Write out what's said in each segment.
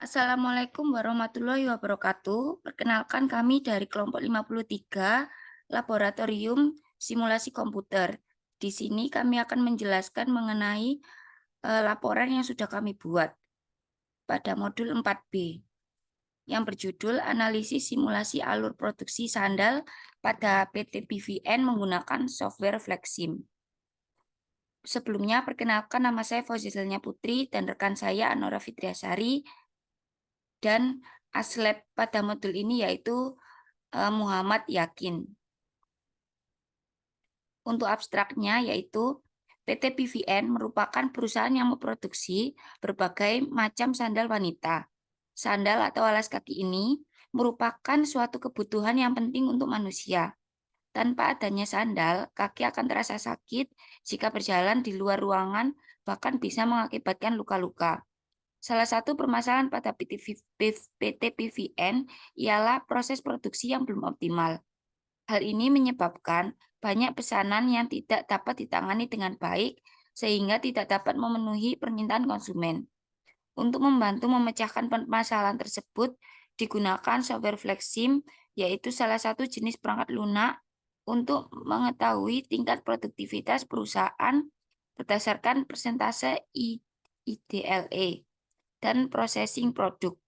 Assalamualaikum warahmatullahi wabarakatuh. Perkenalkan kami dari kelompok 53, Laboratorium Simulasi Komputer. Di sini kami akan menjelaskan mengenai laporan yang sudah kami buat pada modul 4B yang berjudul Analisis Simulasi Alur Produksi Sandal pada PT PVN menggunakan software Flexim. Sebelumnya, perkenalkan nama saya Fauzilnya Putri dan rekan saya Anora Fitriasari. Dan aslab pada modul ini yaitu Muhammad Yakin. Untuk abstraknya yaitu PT PVN merupakan perusahaan yang memproduksi berbagai macam sandal wanita. Sandal atau alas kaki ini merupakan suatu kebutuhan yang penting untuk manusia. Tanpa adanya sandal, kaki akan terasa sakit jika berjalan di luar ruangan, bahkan bisa mengakibatkan luka-luka. Salah satu permasalahan pada PT PVN ialah proses produksi yang belum optimal. Hal ini menyebabkan banyak pesanan yang tidak dapat ditangani dengan baik, sehingga tidak dapat memenuhi permintaan konsumen. Untuk membantu memecahkan permasalahan tersebut, digunakan software Flexim, yaitu salah satu jenis perangkat lunak untuk mengetahui tingkat produktivitas perusahaan berdasarkan persentase IDLE dan processing produk.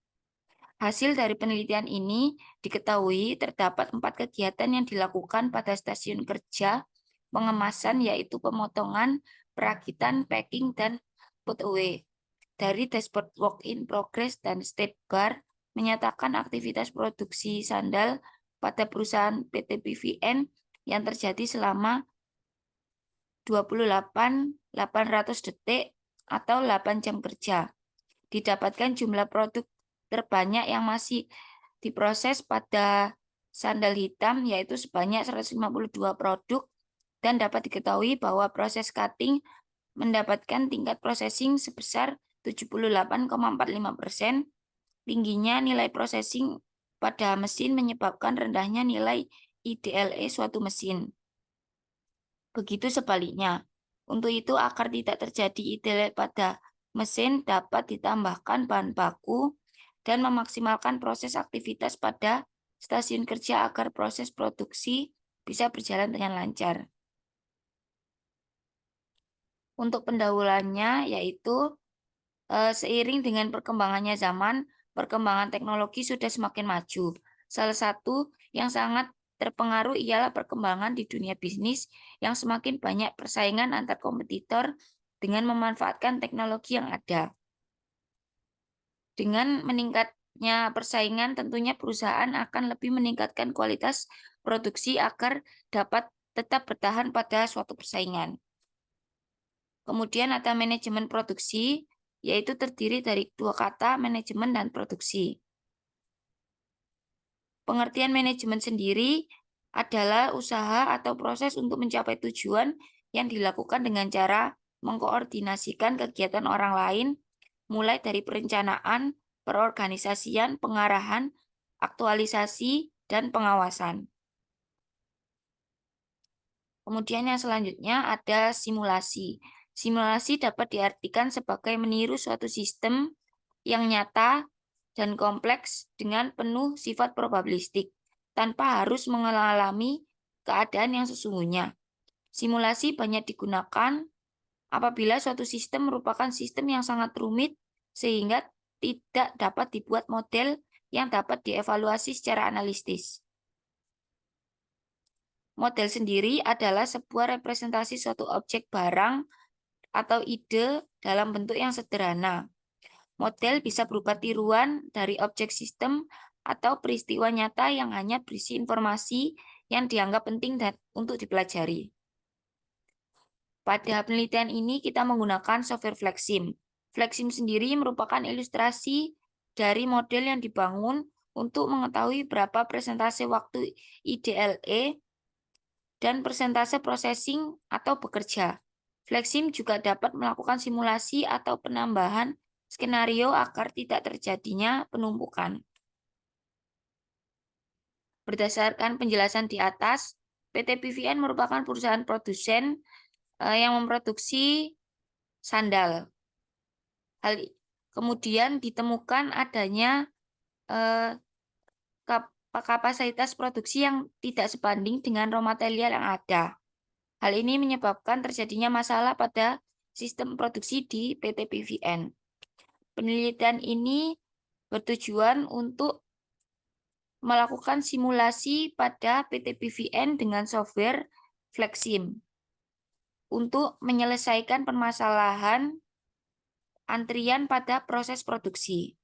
Hasil dari penelitian ini diketahui terdapat 4 kegiatan yang dilakukan pada stasiun kerja pengemasan, yaitu pemotongan, perakitan, packing, dan put away. Dari dashboard work in progress dan step bar menyatakan aktivitas produksi sandal pada perusahaan PT PVN yang terjadi selama 28.800 detik atau 8 jam kerja. Didapatkan jumlah produk terbanyak yang masih diproses pada sandal hitam yaitu sebanyak 152 produk, dan dapat diketahui bahwa proses cutting mendapatkan tingkat processing sebesar 78,45%. Tingginya nilai processing pada mesin menyebabkan rendahnya nilai IDLE suatu mesin. Begitu sebaliknya. Untuk itu, agar tidak terjadi IDLE pada mesin, dapat ditambahkan bahan baku dan memaksimalkan proses aktivitas pada stasiun kerja agar proses produksi bisa berjalan dengan lancar. Untuk pendahuluannya yaitu seiring dengan perkembangannya zaman, perkembangan teknologi sudah semakin maju. Salah satu yang sangat terpengaruh ialah perkembangan di dunia bisnis yang semakin banyak persaingan antar kompetitor dengan memanfaatkan teknologi yang ada. Dengan meningkatnya persaingan, tentunya perusahaan akan lebih meningkatkan kualitas produksi agar dapat tetap bertahan pada suatu persaingan. Kemudian ada manajemen produksi, yaitu terdiri dari dua kata, manajemen dan produksi. Pengertian manajemen sendiri adalah usaha atau proses untuk mencapai tujuan yang dilakukan dengan cara mengkoordinasikan kegiatan orang lain, mulai dari perencanaan, perorganisasian, pengarahan, aktualisasi, dan pengawasan. Kemudian yang selanjutnya ada simulasi. Simulasi dapat diartikan sebagai meniru suatu sistem yang nyata dan kompleks dengan penuh sifat probabilistik, tanpa harus mengalami keadaan yang sesungguhnya. Simulasi banyak digunakan apabila suatu sistem merupakan sistem yang sangat rumit sehingga tidak dapat dibuat model yang dapat dievaluasi secara analitis. Model sendiri adalah sebuah representasi suatu objek barang atau ide dalam bentuk yang sederhana. Model bisa berupa tiruan dari objek sistem atau peristiwa nyata yang hanya berisi informasi yang dianggap penting dan untuk dipelajari. Pada penelitian ini kita menggunakan software Flexim. Flexim sendiri merupakan ilustrasi dari model yang dibangun untuk mengetahui berapa persentase waktu IDLE dan persentase processing atau bekerja. Flexim juga dapat melakukan simulasi atau penambahan skenario agar tidak terjadinya penumpukan. Berdasarkan penjelasan di atas, PT PVN merupakan perusahaan produsen yang memproduksi sandal. Kemudian ditemukan adanya eh, kapasitas produksi yang tidak sebanding dengan raw material yang ada. Hal ini menyebabkan terjadinya masalah pada sistem produksi di PT PVN. Penelitian ini bertujuan untuk melakukan simulasi pada PT PVN dengan software Flexim untuk menyelesaikan permasalahan antrian pada proses produksi.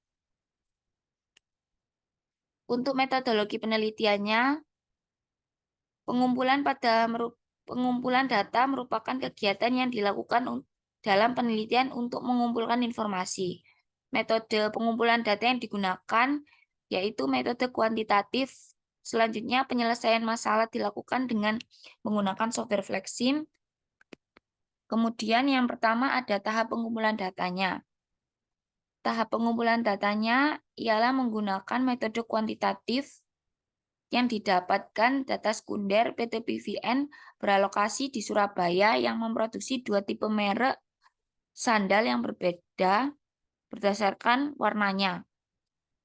Untuk metodologi penelitiannya, pengumpulan data merupakan kegiatan yang dilakukan dalam penelitian untuk mengumpulkan informasi. Metode pengumpulan data yang digunakan yaitu metode kuantitatif. Selanjutnya, penyelesaian masalah dilakukan dengan menggunakan software Flexim. Kemudian yang pertama ada tahap pengumpulan datanya. Tahap pengumpulan datanya ialah menggunakan metode kuantitatif yang didapatkan data sekunder PT PVN beralokasi di Surabaya yang memproduksi dua tipe merek sandal yang berbeda berdasarkan warnanya.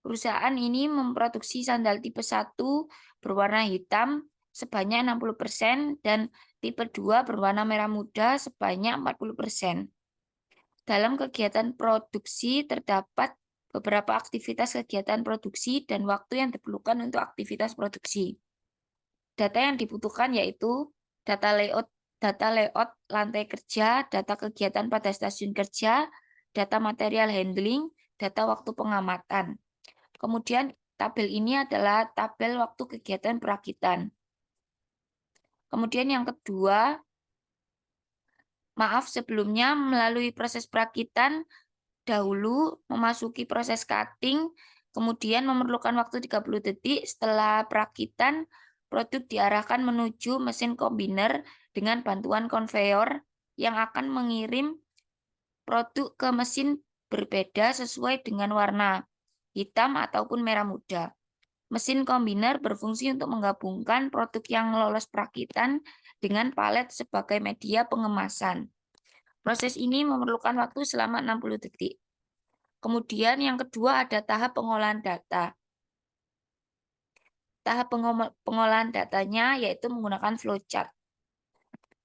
Perusahaan ini memproduksi sandal tipe 1 berwarna hitam sebanyak 60% dan tipe 2 berwarna merah muda sebanyak 40%. Dalam kegiatan produksi terdapat beberapa aktivitas kegiatan produksi dan waktu yang diperlukan untuk aktivitas produksi. Data yang dibutuhkan yaitu data layout lantai kerja, data kegiatan pada stasiun kerja, data material handling, data waktu pengamatan. Kemudian tabel ini adalah tabel waktu kegiatan perakitan. Kemudian yang kedua, maaf sebelumnya melalui proses perakitan dahulu memasuki proses cutting, kemudian memerlukan waktu 30 detik setelah perakitan, produk diarahkan menuju mesin kombiner dengan bantuan konveyor yang akan mengirim produk ke mesin berbeda sesuai dengan warna hitam ataupun merah muda. Mesin kombiner berfungsi untuk menggabungkan produk yang lolos perakitan dengan palet sebagai media pengemasan. Proses ini memerlukan waktu selama 60 detik. Kemudian yang kedua ada tahap pengolahan data. Tahap pengolahan datanya yaitu menggunakan flowchart.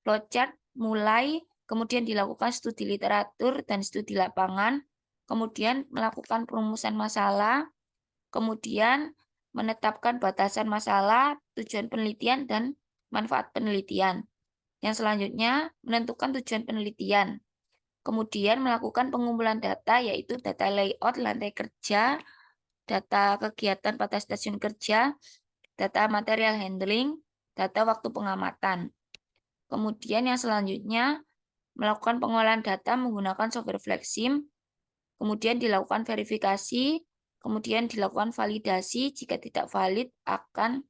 Flowchart mulai kemudian dilakukan studi literatur dan studi lapangan, kemudian melakukan perumusan masalah, kemudian menetapkan batasan masalah, tujuan penelitian, dan manfaat penelitian. Yang selanjutnya menentukan tujuan penelitian. Kemudian melakukan pengumpulan data yaitu data layout lantai kerja, data kegiatan pada stasiun kerja, data material handling, data waktu pengamatan. Kemudian yang selanjutnya melakukan pengolahan data menggunakan software Flexim, kemudian dilakukan verifikasi, kemudian dilakukan validasi. Jika tidak valid akan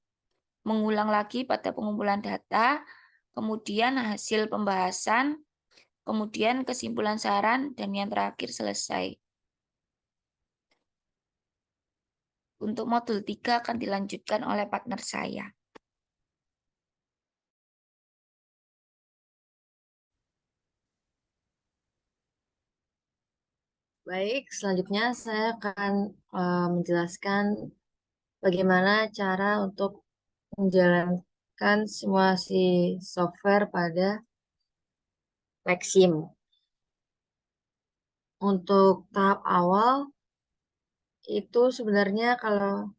mengulang lagi pada pengumpulan data, kemudian hasil pembahasan, kemudian kesimpulan saran, dan yang terakhir selesai. Untuk modul 3 akan dilanjutkan oleh partner saya. Baik, selanjutnya saya akan menjelaskan bagaimana cara untuk menjalankan simulasi software pada Lexim. Untuk tahap awal itu sebenarnya kalau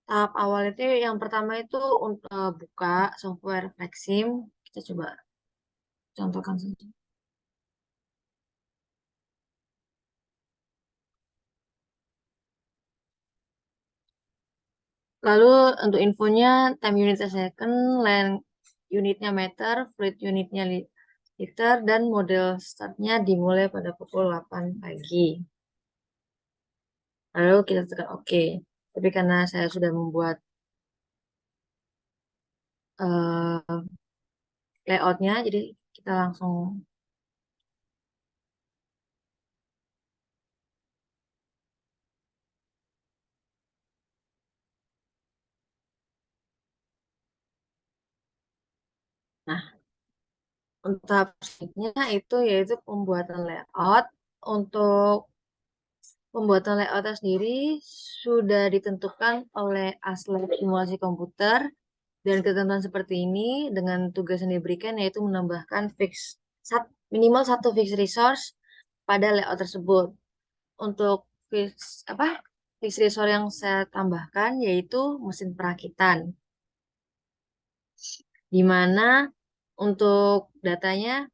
tahap awal itu yang pertama itu untuk buka software Lexim. Kita coba contohkan saja. Lalu untuk infonya time unitnya second, length unitnya meter, fluid unitnya liter, dan model startnya dimulai pada pukul 8 pagi. Lalu kita tekan OK. Tapi karena saya sudah membuat layoutnya, jadi kita langsung. Nah, Untuk tahap selanjutnya itu yaitu pembuatan layout. Untuk pembuatan layoutnya sendiri sudah ditentukan oleh aslab simulasi komputer dan ketentuan seperti ini dengan tugas yang diberikan yaitu menambahkan minimal satu fixed resource pada layout tersebut. Untuk fixed resource yang saya tambahkan yaitu mesin perakitan, di mana untuk datanya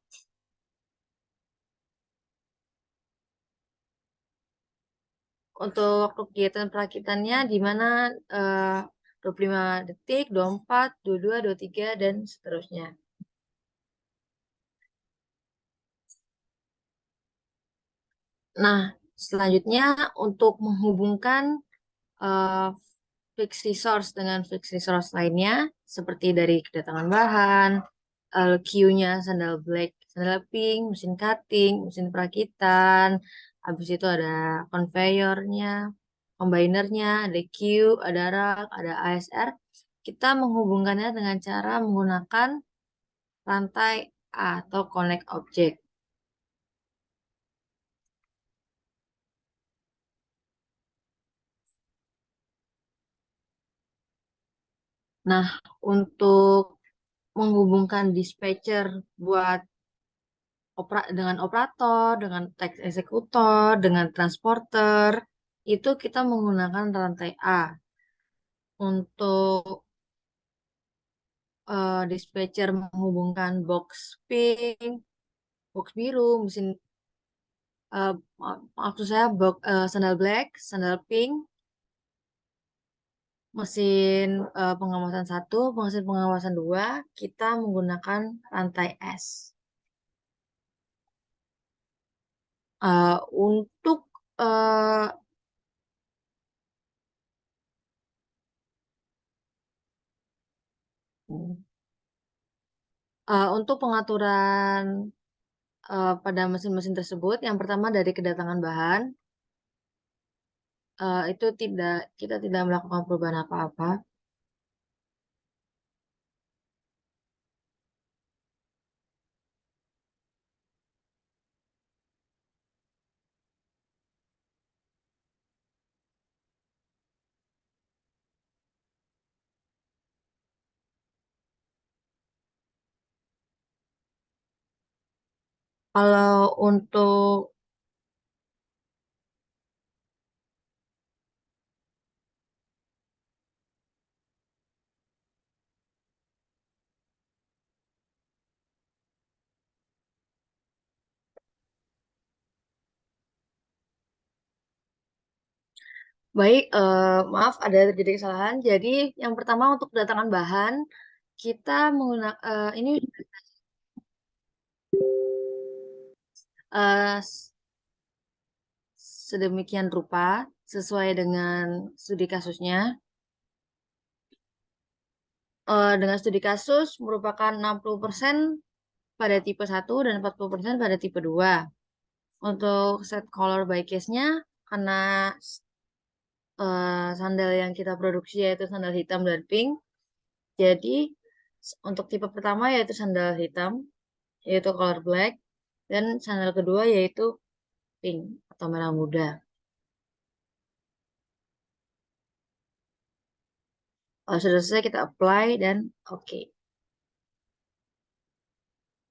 untuk waktu kegiatan perakitannya di mana 25 detik, 24, 22, 23, dan seterusnya. Nah, selanjutnya untuk menghubungkan eh, fixed resource dengan fixed resource lainnya, seperti dari kedatangan bahan, queue-nya sandal black, sandal pink, mesin cutting, mesin perakitan, habis itu ada conveyornya, combinernya, ada queue, ada rak, ada ASR. Kita menghubungkannya dengan cara menggunakan rantai atau connect object. Nah, untuk menghubungkan dispatcher buat dengan operator, dengan text eksekutor, dengan transporter, itu kita menggunakan rantai A. Untuk dispatcher menghubungkan box pink, box biru, eh, maksud saya sandal black, sandal pink, mesin pengawasan satu, mesin pengawasan dua, kita menggunakan rantai S. Untuk eh, untuk pengaturan pada mesin-mesin tersebut, yang pertama dari kedatangan bahan, itu kita tidak melakukan perubahan apa-apa. Kalau untuk baik, maaf ada terjadi kesalahan. Jadi yang pertama untuk kedatangan bahan, kita menggunakan ini uh, sedemikian rupa sesuai dengan studi kasusnya. Dengan studi kasus merupakan 60% pada tipe satu dan 40% pada tipe 2. Untuk set color by case-nya, karena sandal yang kita produksi yaitu sandal hitam dan pink, jadi untuk tipe pertama yaitu sandal hitam, yaitu color black, dan sandal kedua yaitu pink atau merah muda. Sudah selesai kita apply dan oke.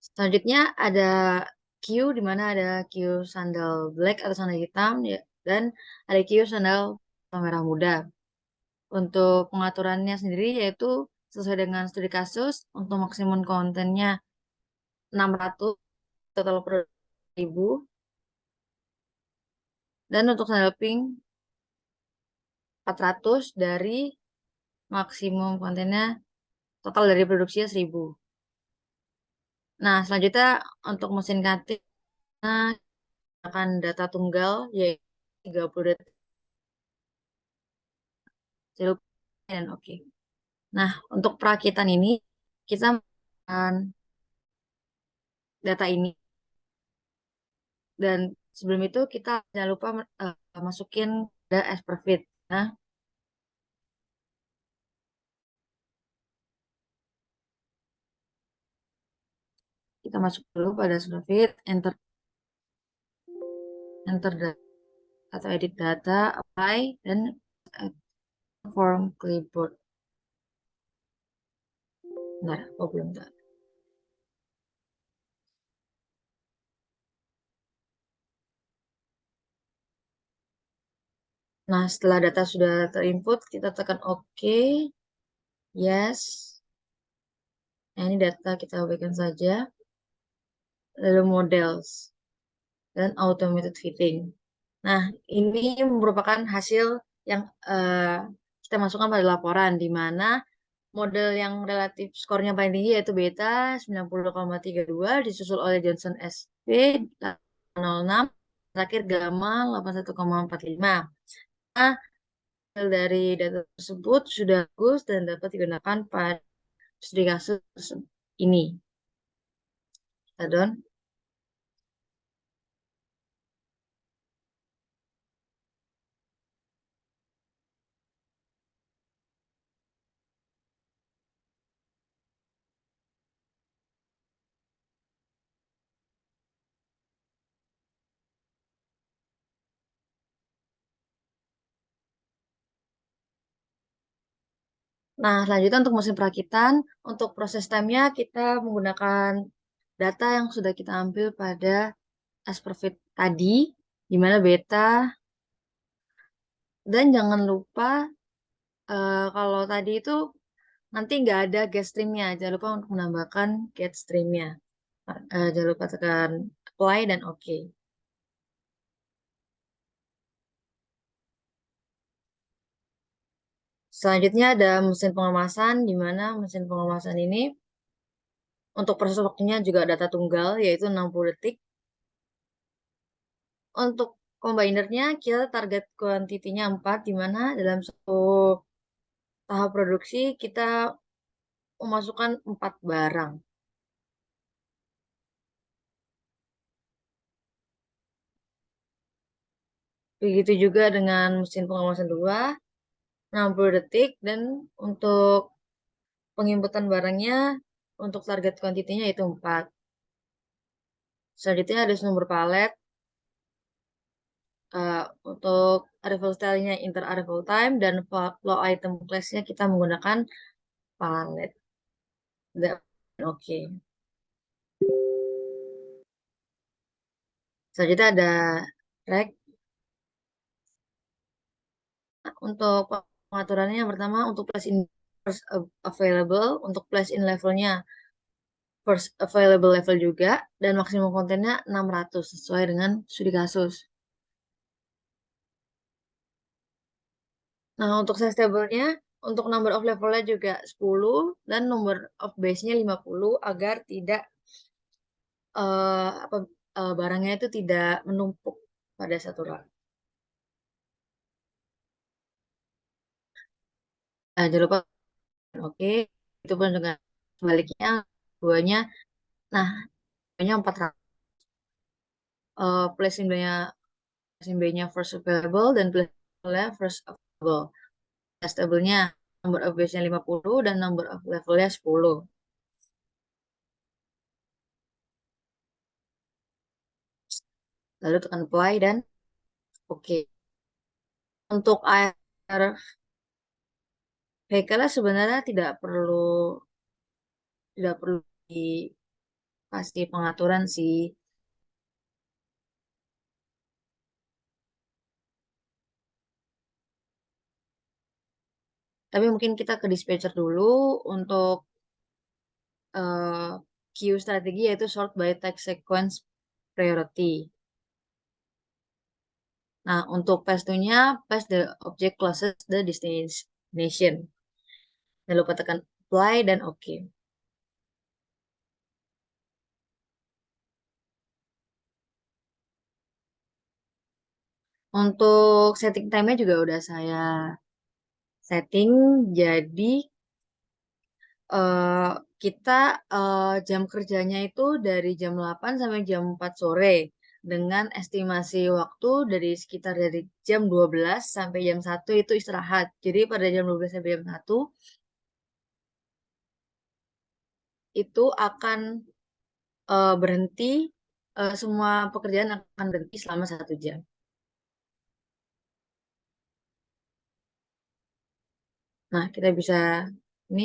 Selanjutnya ada Q, di mana ada Q sandal black atau sandal hitam ya, dan ada Q sandal merah muda. Untuk pengaturannya sendiri yaitu sesuai dengan studi kasus untuk maksimum kontennya 600, total produk 1000, dan untuk sandal pink 400 dari maksimum kontennya, total dari produksinya 1000. Nah, selanjutnya untuk mesin cutting akan data tunggal yaitu 30 detik dan oke. Nah, untuk perakitan ini kita menggunakan data ini dan sebelum itu kita jangan lupa masukin data as per fit. Nah, kita masuk dulu pada Snowfit, enter data atau edit data, apply, dan add form clipboard. Bentar, oh belum. Nah, setelah data sudah terinput, kita tekan OK, yes. Nah, ini data kita berikan saja. Lalu models dan automated fitting. Nah, ini merupakan hasil yang kita masukkan pada laporan, di mana model yang relatif skornya paling tinggi yaitu beta 90,32, disusul oleh Johnson SP 06, terakhir gamma 81,45. Nah, hasil dari data tersebut sudah bagus dan dapat digunakan pada studi kasus ini. Kita done. Nah, selanjutnya untuk mesin perakitan, untuk proses time-nya kita menggunakan data yang sudah kita ambil pada Asperfit tadi, di mana beta, dan jangan lupa kalau tadi itu nanti nggak ada get stream-nya, jangan lupa untuk menambahkan get stream-nya. Jangan lupa tekan apply dan OK. Selanjutnya ada mesin pengemasan, di mana mesin pengemasan ini untuk proses waktunya juga data tunggal, yaitu 60 detik. Untuk combinernya, kita target kuantitinya 4, di mana dalam satu tahap produksi kita memasukkan 4 barang. Begitu juga dengan mesin pengemasan 2, 60 detik, dan untuk penginputan barangnya, untuk target kuantitinya itu 4. Selanjutnya ada sumber palet. Untuk arrival style-nya inter arrival time, dan flow item class-nya kita menggunakan palet. Oke. Selanjutnya ada rack. Untuk pengaturannya yang pertama untuk place in first available, untuk place in levelnya first available level juga, dan maksimum kontennya 600 sesuai dengan studi kasus. Nah, untuk size table-nya, untuk number of levelnya juga 10 dan number of base-nya 50 agar tidak apa barangnya itu tidak menumpuk pada satu rak. Jangan lupa oke, itu pun dengan sebaliknya duanya. Nah, duanya 400. Placing B-nya first available dan placing first available. Test table-nya number of base-nya 50 dan number of level-nya 10. Lalu tekan apply dan oke. Untuk air vehicle sebenarnya tidak perlu dikasih pengaturan sih. Tapi mungkin kita ke dispatcher dulu untuk queue strategi, yaitu sort by text sequence priority. Nah, untuk pass-to-nya, pass the object closest the destination. Jangan lupa tekan apply dan OK. Untuk setting time-nya juga udah saya setting, jadi eh, kita jam kerjanya itu dari jam 8 sampai jam 4 sore, dengan estimasi waktu dari jam 12 sampai jam 1 itu istirahat. Jadi pada jam 12 sampai jam 1 itu akan berhenti, semua pekerjaan akan berhenti selama 1 jam. Nah, kita bisa ini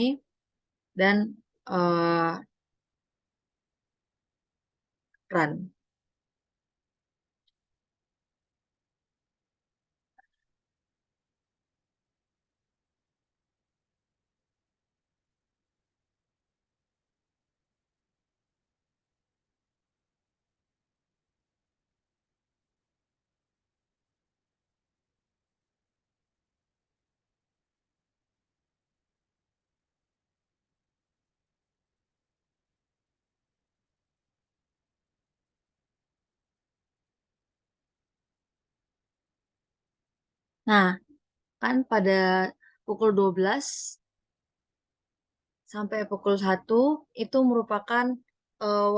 dan eh, run. Nah, kan pada pukul 12 sampai pukul 1 itu merupakan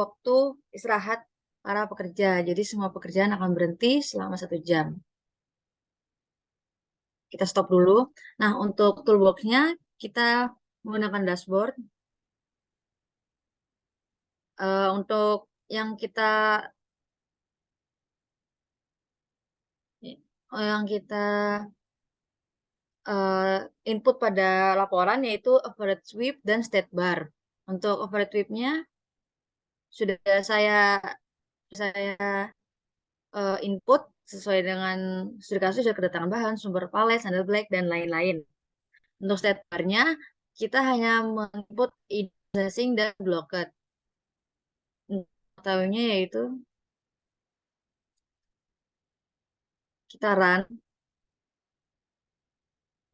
waktu istirahat para pekerja. Jadi semua pekerjaan akan berhenti selama 1 jam. Kita stop dulu. Nah, untuk toolbox-nya kita menggunakan dashboard. Untuk yang kita yang kita eh, input pada laporan yaitu average sweep dan state bar. Untuk average sweep-nya sudah saya input sesuai dengan studi kasus, sudah kedatangan bahan, sumber palet, sandal black, dan lain-lain. Untuk state bar-nya, kita hanya menginput indexing dan blocked. Tahunya yaitu kita run.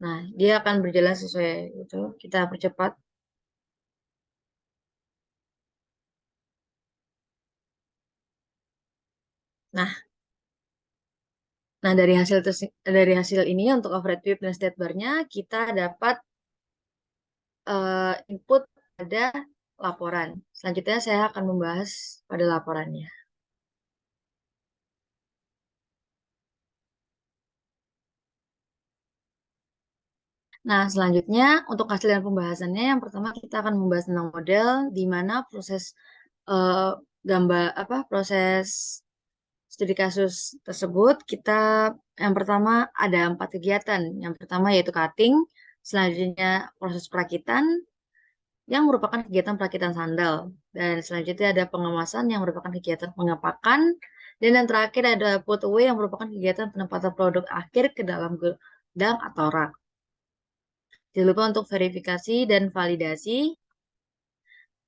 Nah, dia akan berjalan sesuai itu. Kita percepat. Nah, nah dari hasil ini untuk average sweep dan state bar-nya kita dapat input pada laporan. Selanjutnya saya akan membahas pada laporannya. Nah, selanjutnya untuk hasil dan pembahasannya, yang pertama kita akan membahas tentang model, di mana proses eh, proses studi kasus tersebut kita yang pertama ada 4 kegiatan. Yang pertama yaitu cutting, selanjutnya proses perakitan yang merupakan kegiatan perakitan sandal, dan selanjutnya ada pengemasan yang merupakan kegiatan pengepakan, dan yang terakhir ada put away yang merupakan kegiatan penempatan produk akhir ke dalam gudang atau rak. Jangan lupa untuk verifikasi dan validasi.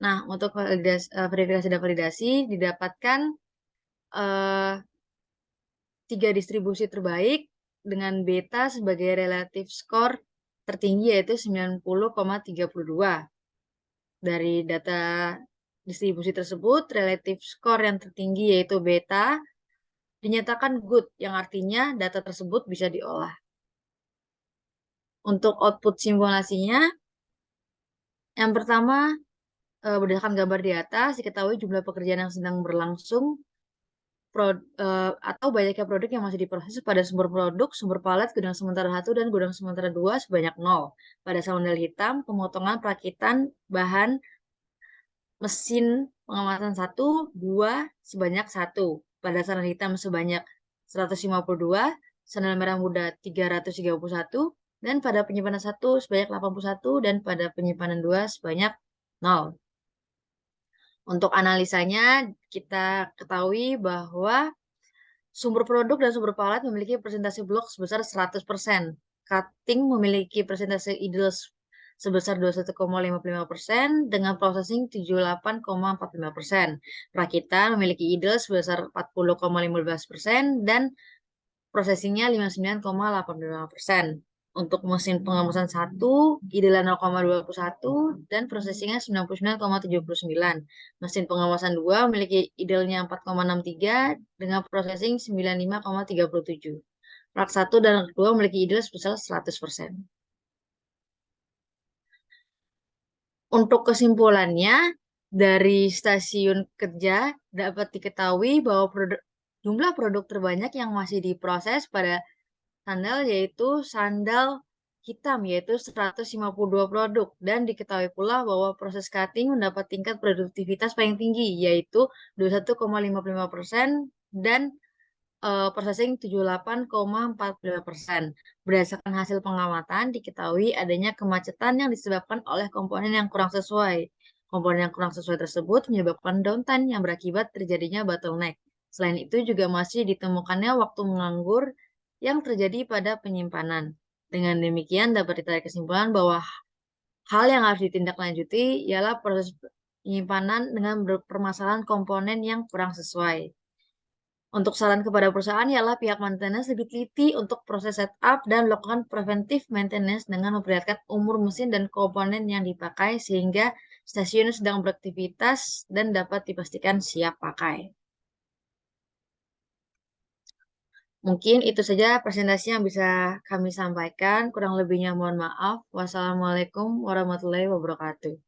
Nah, untuk verifikasi dan validasi didapatkan eh, 3 distribusi terbaik dengan beta sebagai relative score tertinggi yaitu 90,32. Dari data distribusi tersebut, relative score yang tertinggi yaitu beta dinyatakan good, yang artinya data tersebut bisa diolah. Untuk output simulasinya, yang pertama berdasarkan gambar di atas, diketahui jumlah pekerjaan yang sedang berlangsung atau banyaknya produk yang masih diproses pada sumber produk, sumber palet, gudang sementara 1 dan gudang sementara 2 sebanyak 0. Pada sandal hitam, pemotongan perakitan bahan mesin pengemasan 1, 2 sebanyak 1. Pada sandal hitam sebanyak 152, sandal merah muda 331, dan pada penyimpanan 1 sebanyak 81, dan pada penyimpanan 2 sebanyak 0. Untuk analisanya, kita ketahui bahwa sumber produk dan sumber palet memiliki persentase blok sebesar 100%. Cutting memiliki persentase idle sebesar 21,55% dengan processing 78,45%. Perakitan memiliki idle sebesar 40,15% dan processingnya 59,85%. Untuk mesin pengemasan 1, idealnya 0,21 dan processingnya 99,79. Mesin pengemasan 2 memiliki idealnya 4,63 dengan processing 95,37. Rak 1 dan rak 2 memiliki ideal sebesar 100%. Untuk kesimpulannya, dari stasiun kerja dapat diketahui bahwa jumlah produk terbanyak yang masih diproses pada sandal yaitu sandal hitam yaitu 152 produk dan diketahui pula bahwa proses cutting mendapat tingkat produktivitas paling tinggi yaitu 21,55% dan processing 78,45%. Berdasarkan hasil pengamatan, diketahui adanya kemacetan yang disebabkan oleh komponen yang kurang sesuai. Komponen yang kurang sesuai tersebut menyebabkan downtime yang berakibat terjadinya bottleneck. Selain itu juga masih ditemukannya waktu menganggur yang terjadi pada penyimpanan. Dengan demikian dapat ditarik kesimpulan bahwa hal yang harus ditindaklanjuti ialah proses penyimpanan dengan permasalahan komponen yang kurang sesuai. Untuk saran kepada perusahaan ialah pihak maintenance lebih teliti untuk proses setup dan melakukan preventive maintenance dengan memperlihatkan umur mesin dan komponen yang dipakai sehingga stasiun sedang beraktivitas dan dapat dipastikan siap pakai. Mungkin itu saja presentasi yang bisa kami sampaikan. Kurang lebihnya mohon maaf. Wassalamualaikum warahmatullahi wabarakatuh.